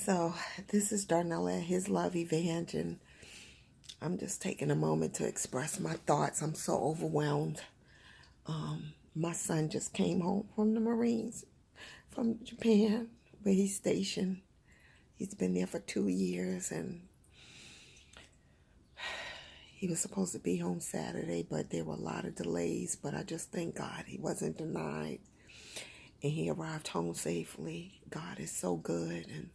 So this is Darnella, His Love Evangel, and I'm just taking a moment to express my thoughts. I'm so overwhelmed. My son just came home from the Marines from Japan, where he's stationed. He's been there for 2 years, and he was supposed to be home Saturday, but there were a lot of delays. But I just thank God he wasn't denied, and he arrived home safely. God is so good,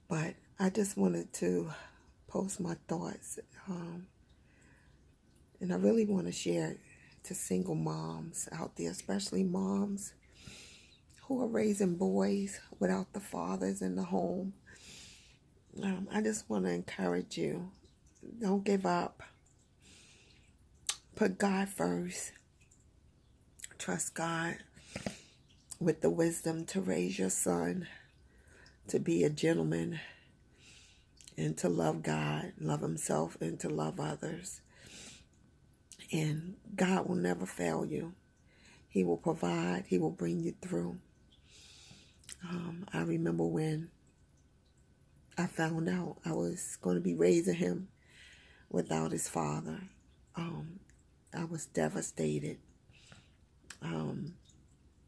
but I just wanted to post my thoughts, and I really want to share it to single moms out there, especially moms who are raising boys without the fathers in the home. I just want to encourage you. Don't give up. Put God first. Trust God with the wisdom to raise your son, to be a gentleman, and to love God, love himself, and to love others. And God will never fail you. He will provide. He will bring you through. I remember when I found out I was going to be raising him without his father. I was devastated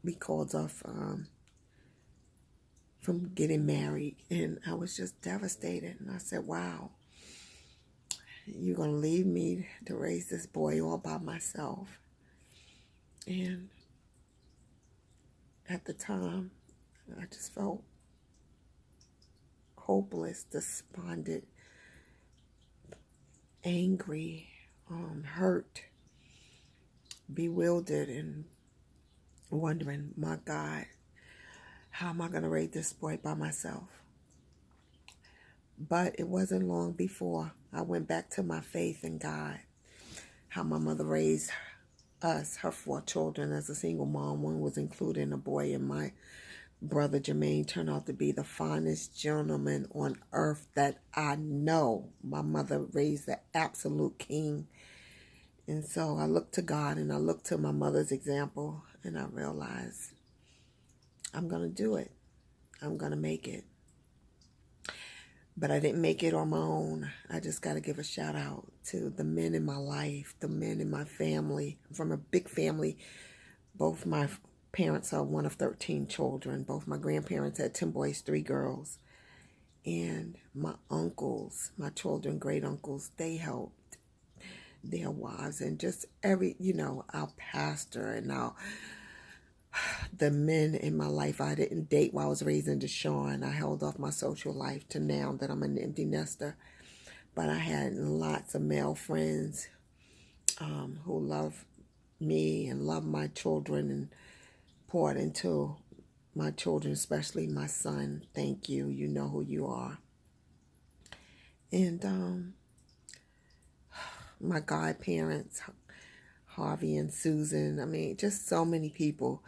because of from getting married, and I was just devastated. And I said, "Wow, you're going to leave me to raise this boy all by myself?" And at the time, I just felt hopeless, despondent, angry, hurt, bewildered, and wondering, my God, how am I going to raise this boy by myself? But it wasn't long before I went back to my faith in God, how my mother raised us, her 4 children, as a single mom. One was including a boy, and my brother Jermaine turned out to be the finest gentleman on earth that I know. My mother raised the absolute king. And so I looked to God, and I looked to my mother's example, and I realized I'm going to do it. I'm going to make it. But I didn't make it on my own. I just got to give a shout out to the men in my life, the men in my family. I'm from a big family. Both my parents are one of 13 children. Both my grandparents had 10 boys, 3 girls. And my uncles, my children, great uncles, they helped their wives, and just our pastor and the men in my life. I didn't date while I was raising Deshaun. I held off my social life to now that I'm an empty nester. But I had lots of male friends who loved me and loved my children and poured into my children, especially my son. Thank you. You know who you are. And my godparents, Harvey and Susan. I mean, just so many people.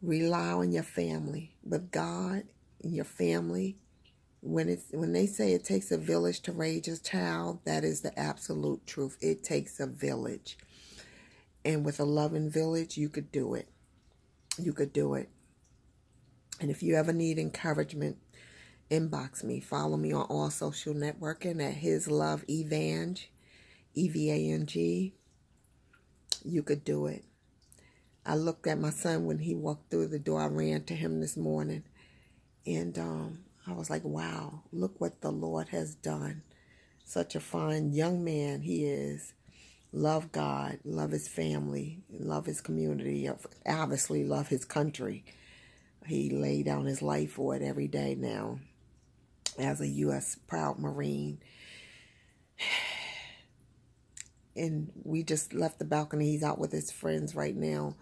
Rely on your family, but God and your family. When they say it takes a village to raise a child, that is the absolute truth. It takes a village, and with a loving village, you could do it. You could do it. And if you ever need encouragement, inbox me. Follow me on all social networking at His Love Evangel, EVANG. You could do it. I looked at my son when he walked through the door. I ran to him this morning, and I was like, wow, look what the Lord has done. Such a fine young man he is. Love God, love his family, love his community, obviously love his country. He laid down his life for it every day now as a U.S. proud Marine. And we just left the balcony. He's out with his friends right now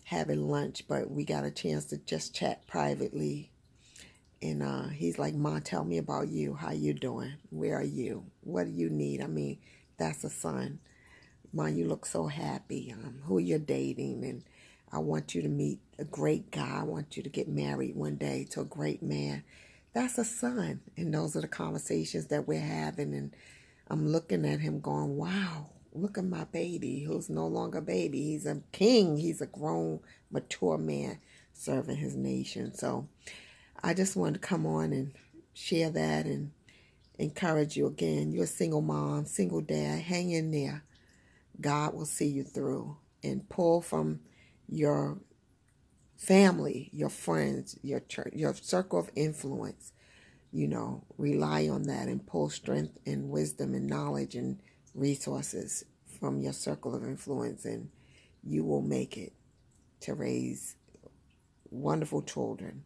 having lunch, but we got a chance to just chat privately. And he's like, "Ma, tell me about you. How you doing? Where are you? What do you need?" I mean, that's a son. "Ma, you look so happy. Who you're dating, and I want you to meet a great guy. I want you to get married one day to a great man." That's a son. And those are the conversations that we're having. And I'm looking at him going, wow, look at my baby, who's no longer a baby. He's a king. He's a grown, mature man serving his nation. So I just wanted to come on and share that and encourage you again. You're a single mom, single dad. Hang in there. God will see you through, and pull from your family, your friends, your church, your circle of influence. Rely on that and pull strength and wisdom and knowledge and resources from your circle of influence, and you will make it to raise wonderful children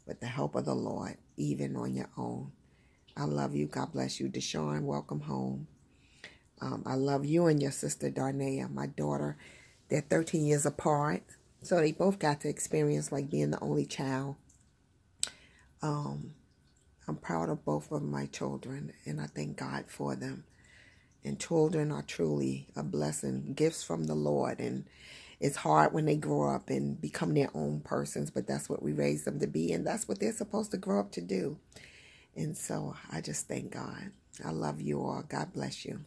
with the help of the Lord, even on your own. I love you. God bless you. Deshawn, welcome home. I love you and your sister Darnea, my daughter. They're 13 years apart, so they both got to experience like being the only child. I'm proud of both of my children, and I thank God for them. And children are truly a blessing, gifts from the Lord. And it's hard when they grow up and become their own persons, but that's what we raise them to be, and that's what they're supposed to grow up to do. And so I just thank God. I love you all. God bless you.